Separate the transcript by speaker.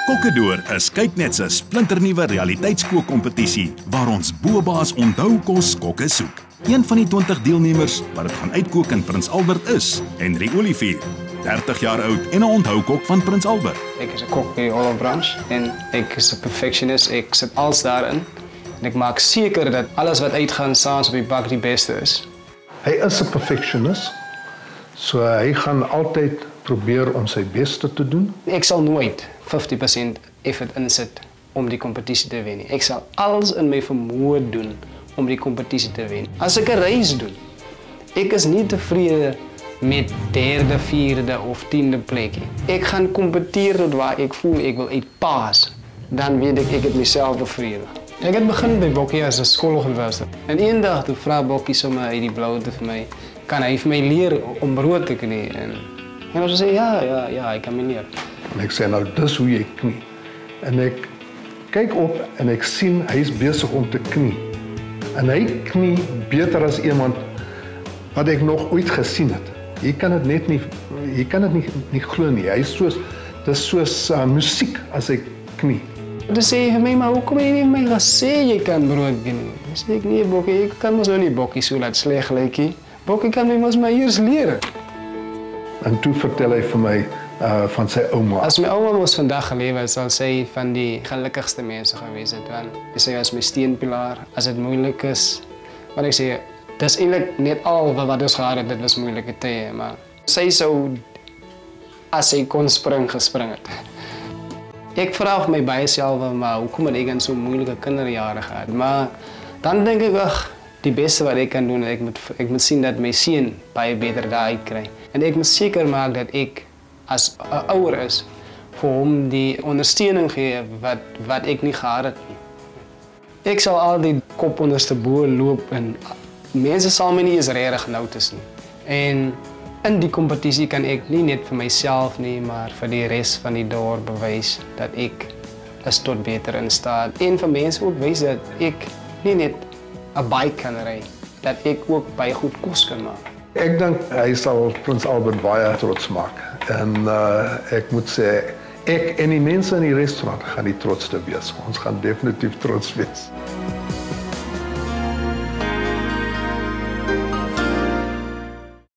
Speaker 1: Kokkedoor is Kyknet se splinternuwe realiteitskookkompetisie waar ons bobaas onthou kos kokke soek. Een van die 20 deelnemers wat dit gaan uitkook in Prins Albert is Henry Olivier, 30 jaar oud en 'n onthoukok van Prins Albert.
Speaker 2: Ek is 'n kok by die Olive Branch en ek is 'n perfectionist. Ek sit alles daarin en ek maak seker dat alles wat uitgaan saans op die bak die beste is.
Speaker 3: Hy is 'n perfectionist, so hy gaan altyd probeer om sy beste te doen.
Speaker 2: Ek sal nooit 50% effort insit om die kompetisie te wen nie. Ek sal alles in my vermoë doen om die kompetisie te wen. As ek 'n reis doen, ek is nie tevrede met derde, vierde of 10de plekkie. Ek gaan kompeteer tot waar ek voel ek wil uitpaas. Dan weet ek het myself bevrede. Ek het begin by Bokkie as 'n skoolgewester. En eendag toe vra Bokkie sommer uit die blou te vir my, kan hy vir my leer om brood te knie? En ons sê ja, ek kan my leer.
Speaker 3: En ek sê nou, dis hoe jy knie. En ek kyk op en ek sien hy is besig om te knie. En hy knie beter as iemand wat ek nog ooit gesien het. Jy kan dit nie glo nie. Hy is dis soos musiek as hy knie.
Speaker 2: Toe sê hy vir my, maar hoekom jy nie vir my gesê jy kan brood knie? Dis ek nee Bokkie, ek kan mos nou nie Bokkie so laat sleg lykie. Bokkie kan my mos maar eers leer.
Speaker 3: En toe vertel hy vir my van sy ouma.
Speaker 2: As my ouma mos vandag gelewe het, sal sy van die gelukkigste mense gewees het, want sy was my steunpilaar as dit moeilik is. Want ek sê, dis eintlik net al wat ons gehad het, dit was moeilike tye, maar sy sou, as sy kon gespring het. Ek vraag my baie self, maar hoekom het ek in so moeilike kinderjare gehad? Maar dan denk ek, die beste wat ek kan doen, ek moet sien dat my seun baie beter daar uitkry. En ek moet seker maak dat ek, as 'n ouer is, vir hom die ondersteuning gee wat ek nie gehad het nie. Ek sal al die kop onderste bo loop en mense sal my nie eens regtig notice nie. En in die kompetisie kan ek nie net vir myself nie, maar vir die res van die dorp bewys dat ek is tot beter in staat. En vir mense ook wys dat ek nie net 'n bike kan ry, dat ek ook baie goed kos kan maak.
Speaker 3: Ek dink hy sal Prins Albert baie trots maak. En ek moet sê, ek en die mense in die restaurant gaan die trotste wees. Ons gaan definitief trots wees.